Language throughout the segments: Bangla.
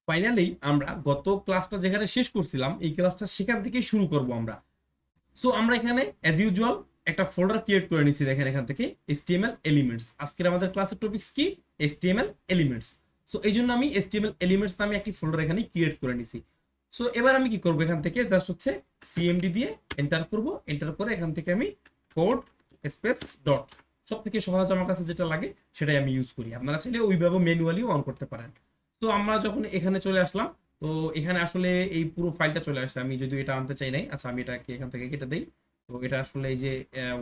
ফাইনালি আমরা গত ক্লাসটা যেখানে শেষ করছিলাম এই ক্লাসটা সেখান থেকে শুরু করব আমরা। সো আমরা এখানে অ্যাজ ইউজুয়াল একটা ফোল্ডার ক্রিয়েট করে নিছি। দেখেন এখান থেকে HTML এলিমেন্টস। আজকের আমাদের ক্লাসের টপিকস কি? HTML elements. সো এই জন্য আমি HTML এলিমেন্টস নামে একটি ফোল্ডার এখানে ক্রিয়েট করে নিছি। সো এবার আমি কি করব, এখান থেকে জাস্ট হচ্ছে সিএমডি দিয়ে এন্টার করব। এন্টার করে এখান থেকে আমি কোড স্পেস ডট, সব থেকে সহজ আমার কাছে যেটা লাগে সেটাই আমি ইউজ করি। আপনারা চাইলে ওইভাবে ম্যানুয়ালি অন করতে পারেন। তো আমরা যখন এখানে চলে আসলাম, তো এখানে আসলে এই পুরো ফাইলটা চলে আসছে। আমি যদি এটা আনতে চাই নাই, আচ্ছা আমি এটাকে এখান থেকে কেটে দেই। তো এটা আসলে এই যে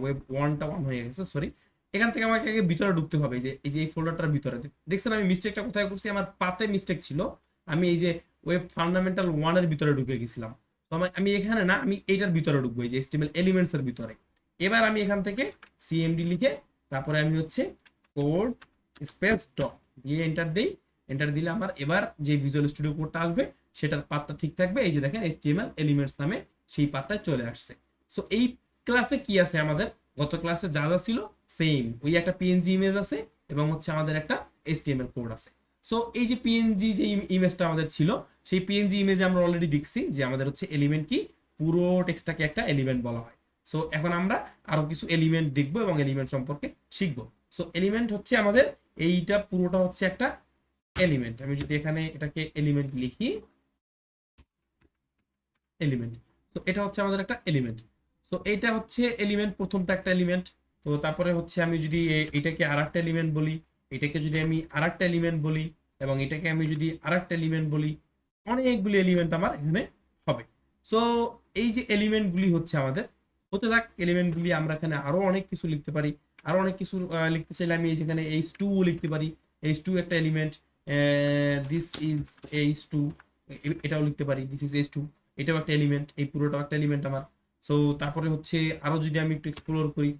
ওয়েব ওয়ানটা অন হয়ে গেছে, সরি। এখান থেকে আমাকে আগে ভিতরে ঢুকতে হবে। এই যে ফোল্ডারটার ভিতরে দেখছেন আমি মিস্টেকটা কোথায় করছি, আমার পাতে মিস্টেক ছিল। আমি এই যে ওয়েব ফান্ডামেন্টাল ওয়ানের ভিতরে ঢুকে গেছিলাম। তো আমি এখানে না, আমি এইটার ভিতরে ঢুকবো, এই যে HTML এলিমেন্টস এর ভিতরে। এবার আমি এখান থেকে সিএমডি লিখে তারপরে আমি হচ্ছে কোড স্পেস ডট দিয়ে এন্টার দেই। এন্টার দিলে আমার এবার যে ভিজুয়াল স্টুডিও কোডটা আসবে সেটার পাতটা ঠিক থাকবে। এই যে দেখেন HTML এলিমেন্টস নামে সেই পাতটা চলে আসছে। সো এই ক্লাসে কি আছে আমাদের, গত ক্লাসে যা যা ছিল সেম, ওই একটা পিএনজি ইমেজ আছে এবং হচ্ছে আমাদের একটা HTML কোড আছে। সো এই যে পিএনজি যে ইমেজটা আমাদের ছিল, সেই পিএনজি ইমেজে আমরা অলরেডি দেখছি যে আমাদের হচ্ছে এলিমেন্ট কি, পুরো টেক্সটটাকে একটা এলিমেন্ট বলা হয়। সো এখন আমরা আরো কিছু এলিমেন্ট দেখবো এবং এলিমেন্ট সম্পর্কে শিখবো। সো এলিমেন্ট হচ্ছে আমাদের এইটা পুরোটা হচ্ছে একটা এলিমেন্ট। আমি যদি এখানে এটাকে এলিমেন্ট লিখি, এলিমেন্ট, তো এটা হচ্ছে আমাদের একটা এলিমেন্ট। সো এইটা হচ্ছে এলিমেন্ট, প্রথমটা একটা এলিমেন্ট। তো তারপরে হচ্ছে আমি যদি এটাকে আর একটা এলিমেন্ট বলি, এটাকে যদি আমি আর একটা এলিমেন্ট বলি, এবং এটাকে আমি যদি আর একটা এলিমেন্ট বলি, অনেকগুলি এলিমেন্ট আমার এখানে হবে। সো এই যে এলিমেন্টগুলি হচ্ছে আমাদের, হতে থাক এলিমেন্টগুলি। আমরা এখানে আরো অনেক কিছু লিখতে পারি। আরো অনেক কিছু লিখতে চাইলে আমি এই যেখানে H2 লিখতে পারি। H2 একটা এলিমেন্ট, দিস ইজ H2, এটাও লিখতে পারি, দিস ইজ H2, এটাও একটা এলিমেন্ট, এই পুরোটাও একটা এলিমেন্ট আমার। সো তারপরে হচ্ছে আরো যদি আমি একটু এক্সপ্লোর করি,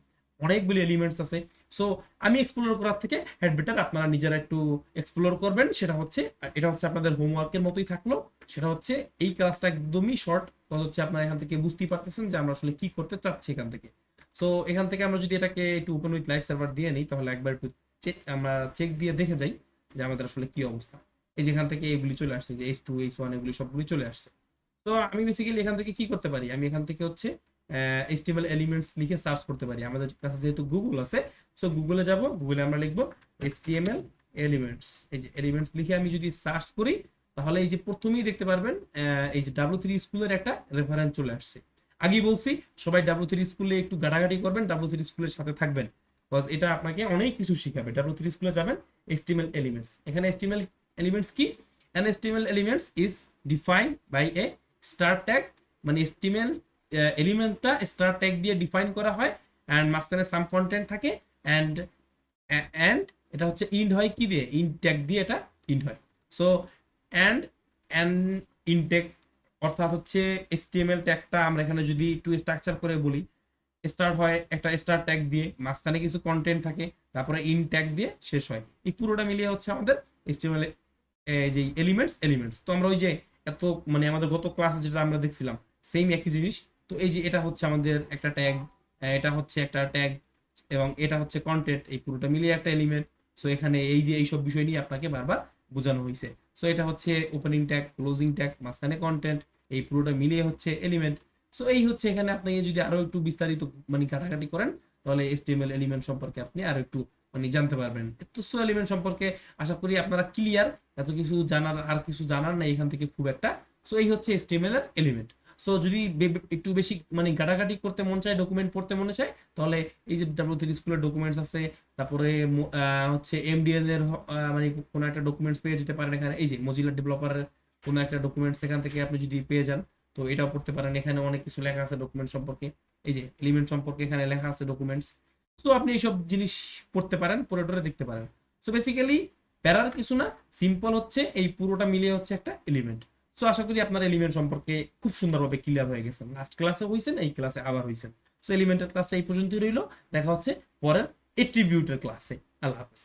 অনেকগুলি এলিমেন্টস আছে। সো আমি এক্সপ্লোর করার থেকে হেড বেটার আপনারা নিজেরা একটু এক্সপ্লোর করবেন। সেটা হচ্ছে, এটা হচ্ছে আপনাদের হোমওয়ার্কের মতোই থাকলো। সেটা হচ্ছে এই ক্লাসটা একদমই শর্ট, হচ্ছে আপনারা এখান থেকে বুঝতেই পারতেছেন যে আমরা আসলে কি করতে চাচ্ছি এখান থেকে। সো এখান থেকে আমরা যদি এটাকে একটু ওপেন উইথ লাইভ সার্ভার দিয়ে নিই, তাহলে একবার একটু আমরা চেক দিয়ে দেখে যাই যে আমাদের আসলে কি অবস্থা। এই যেখান থেকে এগুলি চলে আসছে, যে H2 H1 এগুলি সবগুলি চলে আসছে। তো আমি বেসিক্যালি এখান থেকে কি করতে পারি, আমি এখান থেকে হচ্ছে HTML এলিমেন্টস লিখে সার্চ করতে পারি। আমাদের কাছে যেহেতু গুগল আছে, সো গুগলে যাব, গুগলে আমরা লিখবো HTML এলিমেন্টস। এই যে এলিমেন্টস লিখে আমি যদি সার্চ করি, তাহলে এই যে প্রথমেই দেখতে পারবেন এই যে W3 স্কুলের একটা রেফারেন্স চলে আসছে। আগেই বলছি সবাই W3 স্কুলে একটু ঘাটাঘাটি করবেন, W3 স্কুলের সাথে থাকবেন, বিকজ এটা আপনাকে অনেক কিছু শিখাবে। W3 স্কুলে যাবেন, HTML এলিমেন্টস, এখানে HTML এলিমেন্টস কি, an HTML elements is defined by a star tag, মানে HTML এলিমেন্টটা স্টার ট্যাগ দিয়ে ডিফাইন করা হয়, অ্যান্ড মাঝখানে সাম কন্টেন্ট থাকে, অ্যান্ড অ্যান্ড এটা হচ্ছে ইন্ড হয় কি দিয়ে, ইন্ড ট্যাগ দিয়ে এটা ইন্ড হয়। সো অ্যান্ড অ্যান্ড ইন্ড ট্যাগ অর্থাৎ হচ্ছে HTML ট্যাগটা আমরা এখানে যদি একটু স্ট্রাকচার করে বলি, স্টার্ট হয় একটা স্টার ট্যাগ দিয়ে, মাঝখানে কিছু কন্টেন্ট থাকে, তারপরে ইন ট্যাগ দিয়ে শেষ হয়। এই পুরোটা মিলিয়ে হচ্ছে আমাদের HTML যে এলিমেন্টস। তো আমরা ওই যে এত মানে আমাদের গত ক্লাসে যেটা আমরা দেখছিলাম সেম একই জিনিস। তো এই যে এটা হচ্ছে আমাদের একটা ট্যাগ, এটা হচ্ছে একটা ট্যাগ, এবং এটা হচ্ছে কন্টেন্ট, এই পুরোটা মিলিয়ে একটা এলিমেন্ট। সো এখানে এই যে এইসব বিষয় নিয়ে আপনাকে বারবার বোঝানো হয়েছে। সো এটা হচ্ছে ওপেনিং ট্যাগ, ক্লোজিং ট্যাগ, মাঝখানে কন্টেন্ট, এই পুরোটা মিলিয়ে হচ্ছে এলিমেন্ট। সো এই হচ্ছে এখানে আপনি যদি আরো একটু বিস্তারিত মানে কাটাকাটি করেন, তাহলে HTML এলিমেন্ট সম্পর্কে আপনি আরো একটু মানে জানতে পারবেন। তো সো এলিমেন্ট সম্পর্কে আশা করি আপনারা ক্লিয়ার, এত কিছু জানার আর কিছু জানার নাই এখান থেকে খুব একটা। সো এই হচ্ছে HTML এর এলিমেন্ট। সো যদি একটু বেশি মানে ঘাটাঘাটি করতে মন চায়, ডকুমেন্ট পড়তে মনে চায়, তাহলে এই যে W3 স্কুলের ডকুমেন্টস আছে, তারপরে হচ্ছে MDN এর মানে কোনো একটা ডকুমেন্টস পেয়ে যেতে পারেন এখানে। এই যে মজিলা ডেভেলপারের কোনো একটা ডকুমেন্টস এখান থেকে আপনি যদি পেয়ে যান, তো এটাও পড়তে পারেন। এখানে অনেক কিছু লেখা আছে ডকুমেন্ট সম্পর্কে, এই যে এলিমেন্ট সম্পর্কে এখানে লেখা আছে ডকুমেন্টস। সো আপনি এইসব জিনিস পড়তে পারেন, পড়ে টরে দেখতে পারেন। সো বেসিক্যালি প্যারার কিছু না, সিম্পল হচ্ছে এই পুরোটা মিলিয়ে হচ্ছে একটা এলিমেন্ট। সো আশা করি আপনার এলিমেন্ট সম্পর্কে খুব সুন্দরভাবে ক্লিয়ার হয়ে গেছেন। লাস্ট ক্লাসে হয়েছেন, এই ক্লাসে আবার হয়েছেন। সো এলিমেন্টের ক্লাসটা এই পর্যন্তই রইল, দেখা হচ্ছে পরের এট্রিবিউটের ক্লাসে। আল্লাহ হাফেজ।